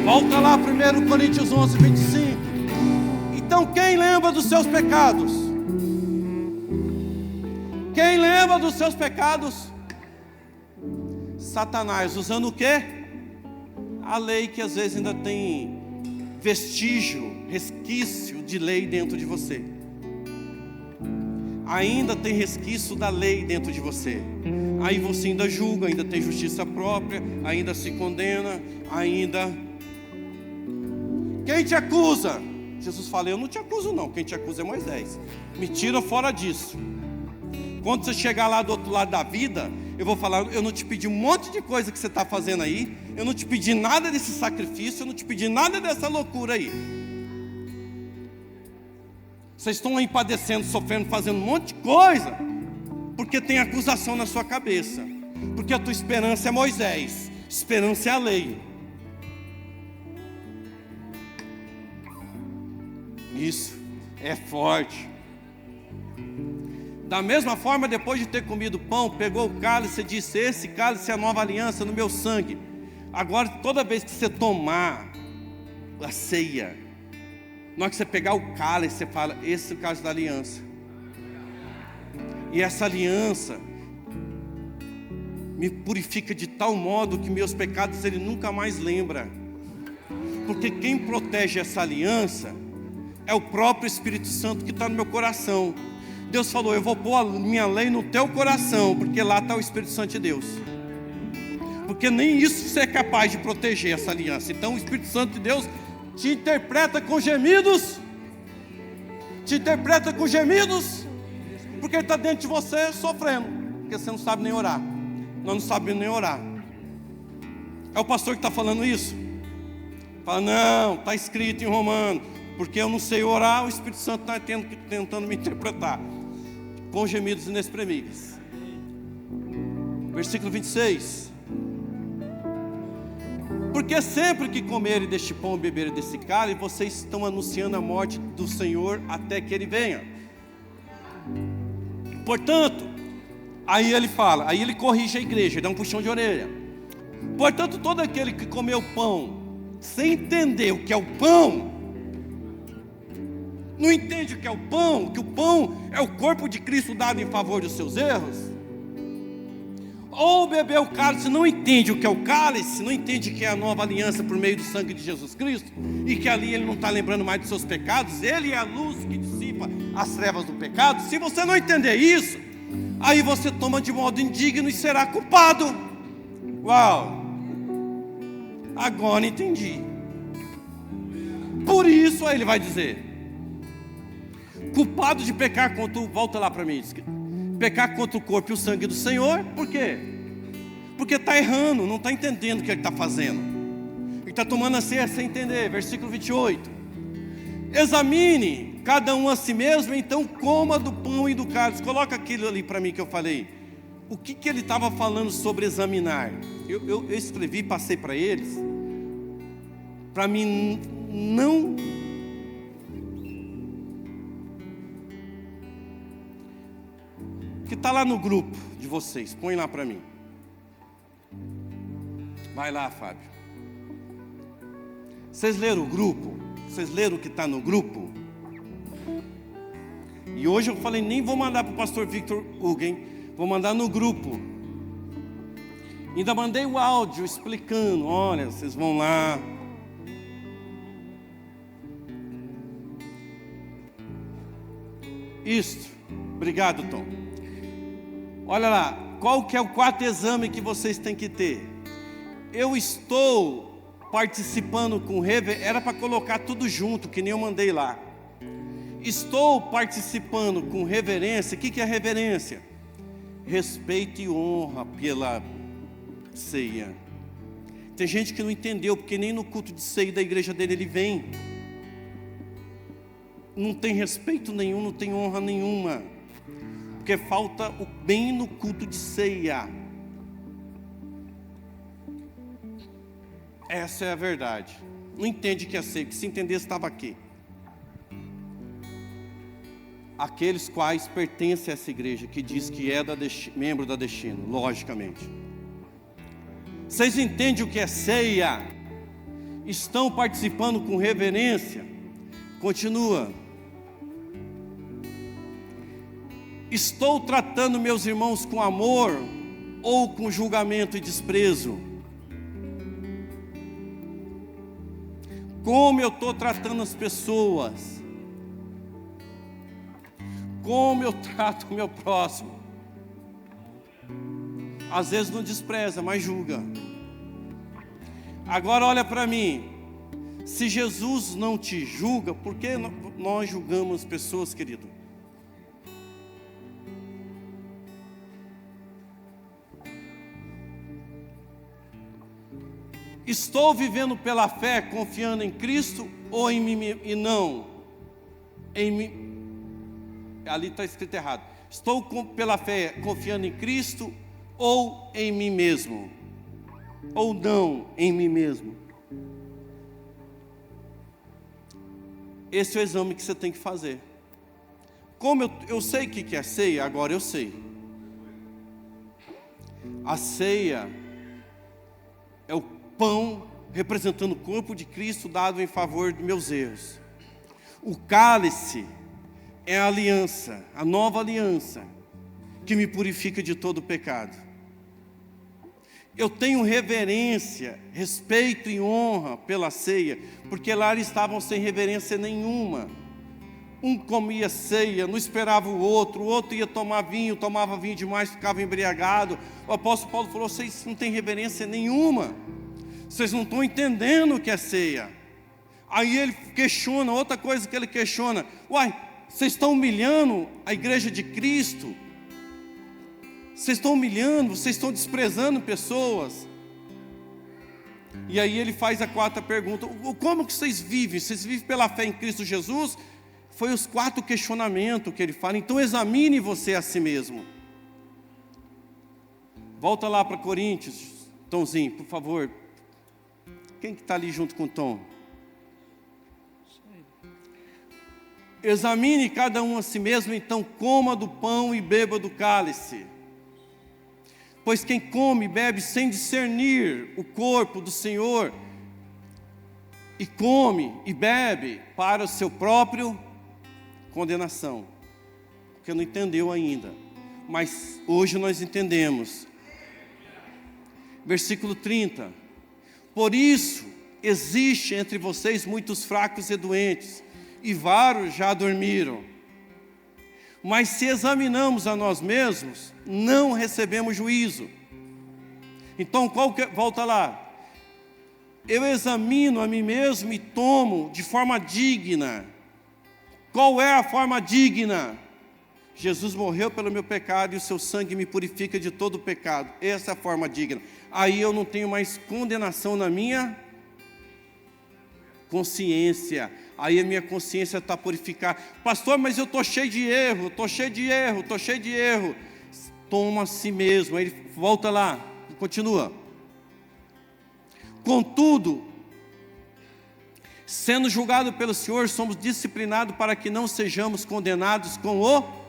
Volta lá, 1 Coríntios 11, 25. Então, quem lembra dos seus pecados? Quem lembra dos seus pecados? Satanás, usando o quê? A lei, que às vezes ainda tem vestígio, resquício de lei dentro de você. Ainda tem resquício da lei dentro de você. Aí você ainda julga, ainda tem justiça própria, ainda se condena, ainda... Quem te acusa? Jesus fala: eu não te acuso não, quem te acusa é Moisés. Me tira fora disso. Quando você chegar lá do outro lado da vida, eu vou falar: eu não te pedi um monte de coisa que você está fazendo aí, eu não te pedi nada desse sacrifício, eu não te pedi nada dessa loucura aí. Vocês estão aí padecendo, sofrendo, fazendo um monte de coisa, porque tem acusação na sua cabeça, porque a tua esperança é Moisés, esperança é a lei. Isso é forte. Da mesma forma, depois de ter comido pão, pegou o cálice e disse: esse cálice é a nova aliança no meu sangue. Agora, toda vez que você tomar a ceia, na hora que você pegar o cálice, você fala: esse é o cálice da aliança. E essa aliança me purifica de tal modo que meus pecados ele nunca mais lembra. Porque quem protege essa aliança é o próprio Espírito Santo que está no meu coração. Deus falou: eu vou pôr a minha lei no teu coração, porque lá está o Espírito Santo de Deus. Porque nem isso você é capaz de proteger essa aliança. Então o Espírito Santo de Deus te interpreta com gemidos. Te interpreta com gemidos, porque ele está dentro de você sofrendo, porque você não sabe nem orar. Nós não sabemos nem orar. É o pastor que está falando isso? Fala: não, está escrito em Romanos. Porque eu não sei orar, o Espírito Santo está tentando me interpretar com gemidos inexprimíveis. Versículo 26. Porque sempre que comerem deste pão e beberem desse cálice, vocês estão anunciando a morte do Senhor até que Ele venha. Portanto, aí ele fala, aí ele corrige a igreja, ele dá um puxão de orelha. Portanto, todo aquele que comeu pão, sem entender o que é o pão, não entende o que é o pão, que o pão é o corpo de Cristo dado em favor dos seus erros, ou bebeu o cálice, não entende o que é o cálice, não entende que é a nova aliança por meio do sangue de Jesus Cristo, e que ali ele não está lembrando mais dos seus pecados, ele é a luz que dissipa as trevas do pecado. Se você não entender isso, aí você toma de modo indigno e será culpado. Uau! Agora entendi. Por isso aí ele vai dizer, culpado de pecar contra o, volta lá para mim, pecar contra o corpo e o sangue do Senhor. Por quê? Porque está errando, não está entendendo o que ele está fazendo. Ele está tomando a ceia sem entender. Versículo 28. Examine cada um a si mesmo, então coma do pão e do cálice. Coloca aquilo ali para mim que eu falei. O que ele estava falando sobre examinar? Eu escrevi, passei para eles, para mim não... que está lá no grupo de vocês, põe lá para mim. Vai lá, Fábio. Vocês leram o grupo? Vocês leram o que está no grupo? E hoje eu falei, nem vou mandar para o pastor Victor Hugo, hein? Vou mandar no grupo. Ainda mandei o áudio explicando, olha, vocês vão lá. Isto. Obrigado, Tom. Olha lá, qual que é o quarto exame que vocês têm que ter? Eu estou participando com era para colocar tudo junto, que nem eu mandei lá. Estou participando com reverência. O que é reverência? Respeito e honra pela ceia. Tem gente que não entendeu, porque nem no culto de ceia da igreja dele ele vem. Não tem respeito nenhum, não tem honra nenhuma, porque falta o bem no culto de ceia. Essa é a verdade. Não entende que é ceia, porque se entendesse estava aqui. Aqueles quais pertencem a essa igreja, que diz que é membro da Destino, logicamente. Vocês entendem o que é ceia? Estão participando com reverência? Continua. Estou tratando meus irmãos com amor ou com julgamento e desprezo? Como eu estou tratando as pessoas? Como eu trato o meu próximo? Às vezes não despreza, mas julga. Agora olha para mim. Se Jesus não te julga, por que nós julgamos pessoas, querido? Estou vivendo pela fé, confiando em Cristo ou em mim e não em mim? Ali está escrito errado. Estou pela fé confiando em Cristo ou em mim mesmo? Ou não em mim mesmo? Esse é o exame que você tem que fazer. Como eu sei o que é ceia, agora eu sei. A ceia é o pão representando o corpo de Cristo dado em favor de meus erros. O cálice é a aliança, a nova aliança, que me purifica de todo pecado. Eu tenho reverência, respeito e honra pela ceia, porque lá eles estavam sem reverência nenhuma. Um comia ceia, não esperava o outro ia tomar vinho, tomava vinho demais, ficava embriagado. O apóstolo Paulo falou, vocês não têm reverência nenhuma, vocês não estão entendendo o que é ceia. Aí ele questiona, outra coisa que ele questiona, vocês estão humilhando a igreja de Cristo, vocês estão humilhando, vocês estão desprezando pessoas. E aí ele faz a quarta pergunta, como que vocês vivem? Vocês vivem pela fé em Cristo Jesus? Foi os 4 questionamentos que ele fala. Então examine você a si mesmo. Volta lá para Coríntios, Tomzinho, por favor. Quem que está ali junto com o Tom? Examine cada um a si mesmo, então coma do pão e beba do cálice. Pois quem come e bebe sem discernir o corpo do Senhor, e come e bebe para o seu próprio condenação. Porque não entendeu ainda. Mas hoje nós entendemos. Versículo 30. Por isso existe entre vocês muitos fracos e doentes, e vários já dormiram. Mas se examinamos a nós mesmos, não recebemos juízo. Então, volta lá. Eu examino a mim mesmo e tomo de forma digna. Qual é a forma digna? Jesus morreu pelo meu pecado e o seu sangue me purifica de todo o pecado. Essa é a forma digna. Aí eu não tenho mais condenação na minha consciência. Aí a minha consciência está purificada. Pastor, mas eu estou cheio de erro, estou cheio de erro, estou cheio de erro. Toma a si mesmo. Aí ele volta lá, continua. Contudo, sendo julgado pelo Senhor, somos disciplinados para que não sejamos condenados com o...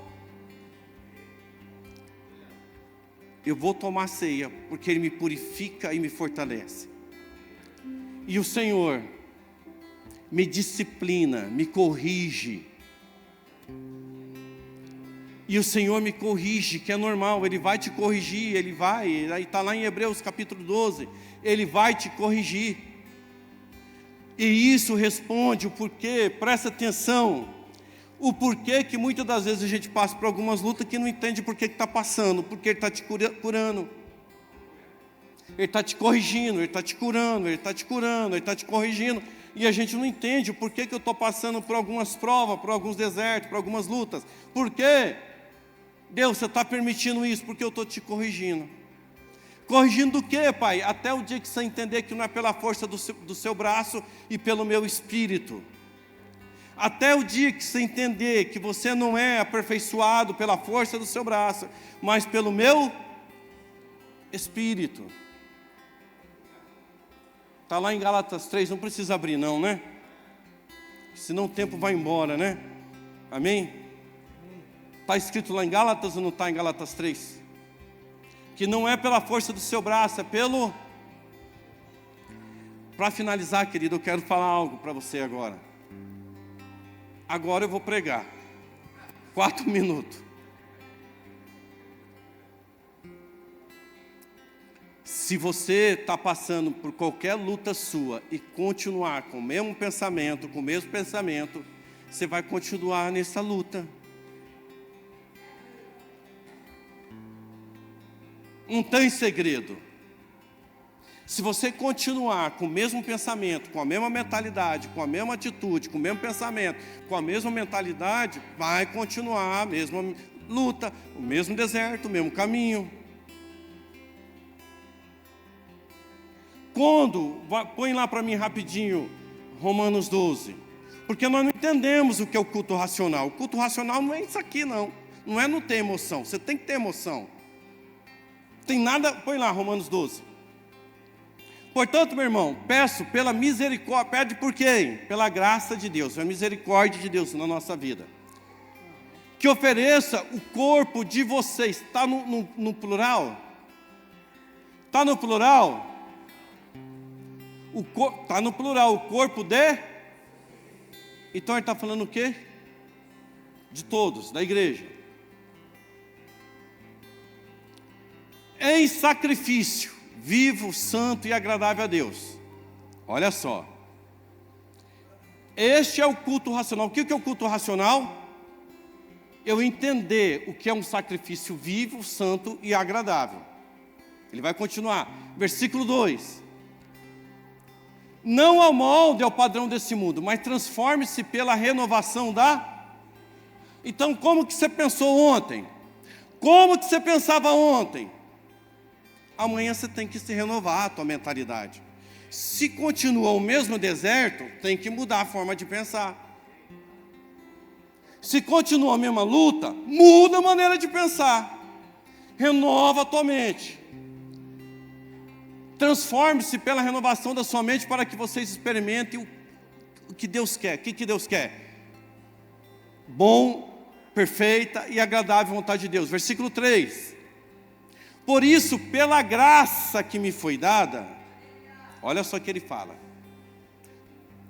Eu vou tomar ceia, porque Ele me purifica e me fortalece. E o Senhor me disciplina, me corrige. E o Senhor me corrige, que é normal, Ele vai te corrigir, Ele vai, aí está lá em Hebreus capítulo 12, Ele vai te corrigir. E isso responde o porquê, presta atenção, o porquê que muitas das vezes a gente passa por algumas lutas que não entende por que está passando, porque Ele está te curando. Ele está te corrigindo, Ele está te curando, Ele está te curando, Ele está te corrigindo. E a gente não entende o porquê que eu estou passando por algumas provas, por alguns desertos, por algumas lutas. Por quê? Deus, você está permitindo isso porque eu estou te corrigindo. Corrigindo do quê, Pai? Até o dia que você entender que não é pela força do seu braço e pelo meu espírito. Até o dia que você entender que você não é aperfeiçoado pela força do seu braço, mas pelo meu espírito. Está lá em Gálatas 3, não precisa abrir não, né? Senão o tempo vai embora, né? Amém? Está escrito lá em Gálatas ou não está em Gálatas 3? Que não é pela força do seu braço, é pelo... Para finalizar, querido, eu quero falar algo para você agora. Agora eu vou pregar. 4 minutos. Se você está passando por qualquer luta sua e continuar com o mesmo pensamento, você vai continuar nessa luta. Não tem segredo. Se você continuar com o mesmo pensamento, com a mesma mentalidade, com a mesma atitude, com o mesmo pensamento, com a mesma mentalidade, vai continuar a mesma luta, o mesmo deserto, o mesmo caminho. Põe lá para mim rapidinho, Romanos 12. Porque nós não entendemos o que é o culto racional. O culto racional não é isso aqui, não. Não é não ter emoção. Você tem que ter emoção. Tem nada... Põe lá, Romanos 12. Portanto, meu irmão, peço pela misericórdia... Pede por quem? Pela graça de Deus. A misericórdia de Deus na nossa vida. Que ofereça o corpo de vocês. Está no plural? Está no plural? Está no plural, o corpo de... Então ele está falando o quê? De todos, da igreja. Em sacrifício, vivo, santo e agradável a Deus. Olha só. Este é o culto racional. O que é o culto racional? Eu entender o que é um sacrifício vivo, santo e agradável. Ele vai continuar. Versículo 2. Não amolde ao padrão desse mundo, mas transforme-se pela renovação da... Então, como que você pensou ontem? Como que você pensava ontem? Amanhã você tem que se renovar a tua mentalidade. Se continua o mesmo deserto, tem que mudar a forma de pensar. Se continua a mesma luta, muda a maneira de pensar. Renova a tua mente. Transforme-se pela renovação da sua mente para que vocês experimentem o que Deus quer. O que Deus quer? bom, perfeita e agradável vontade de Deus. Versículo 3. Por isso, pela graça que me foi dada, olha só o que ele fala.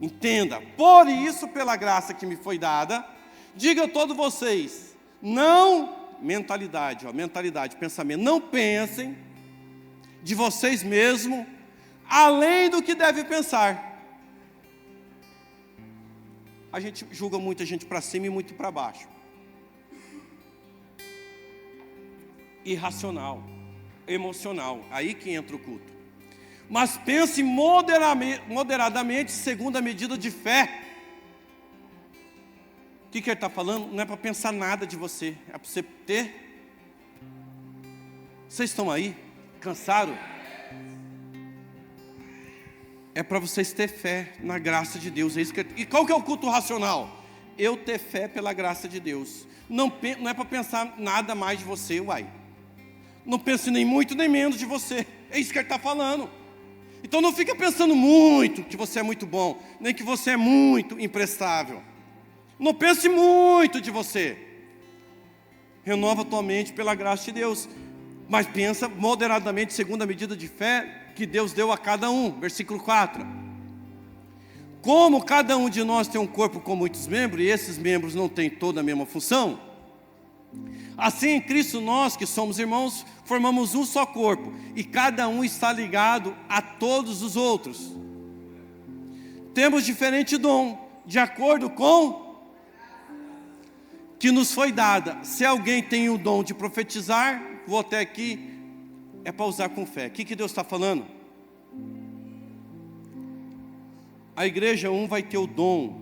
Entenda, por isso, pela graça que me foi dada, diga a todos vocês, não, mentalidade, pensamento, não pensem de vocês mesmos, além do que deve pensar. A gente julga muita gente para cima e muito para baixo. Irracional, emocional, aí que entra o culto. Mas pense moderadamente, segundo a medida de fé. O que ele está falando? Não é para pensar nada de você, é para você ter. Vocês estão aí? Cansaram? É para vocês ter fé na graça de Deus. E qual que é o culto racional? Eu ter fé pela graça de Deus. Não é para pensar nada mais de você, uai. Não pense nem muito nem menos de você. É isso que ele está falando. Então não fica pensando muito que você é muito bom, nem que você é muito imprestável. Não pense muito de você. Renova a tua mente pela graça de Deus. Mas pensa moderadamente segundo a medida de fé que Deus deu a cada um. Versículo 4. Como cada um de nós tem um corpo com muitos membros, e esses membros não têm toda a mesma função, assim em Cristo nós que somos irmãos, formamos um só corpo, e cada um está ligado a todos os outros. Temos diferente dom, de acordo com que nos foi dada. Se alguém tem o dom de profetizar, vou até aqui, é para usar com fé. O que Deus está falando? A igreja, um vai ter o dom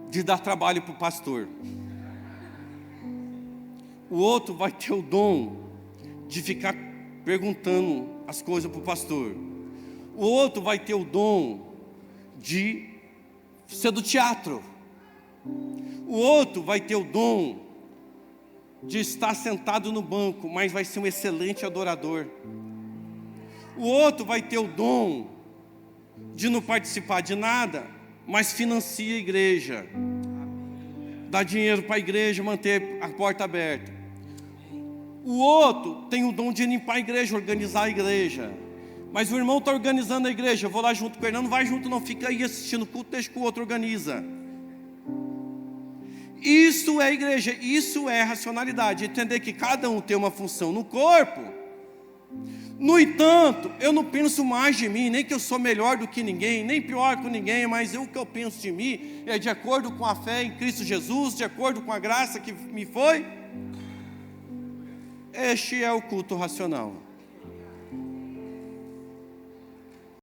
de dar trabalho para o pastor. O outro vai ter o dom de ficar perguntando as coisas para o pastor. O outro vai ter o dom de ser do teatro. O outro vai ter o dom de estar sentado no banco, mas vai ser um excelente adorador. O outro vai ter o dom de não participar de nada, mas financia a igreja. Dá dinheiro para a igreja, manter a porta aberta. O outro tem o dom de limpar a igreja, organizar a igreja. Mas o irmão está organizando a igreja, eu vou lá junto com ele. Não vai junto não, fica aí assistindo o culto, deixa que o outro organiza. Isso é igreja, isso é racionalidade. Entender que cada um tem uma função no corpo. No entanto, eu não penso mais de mim, nem que eu sou melhor do que ninguém, nem pior que ninguém, mas o que eu penso de mim é de acordo com a fé em Cristo Jesus, de acordo com a graça que me foi. Este é o culto racional.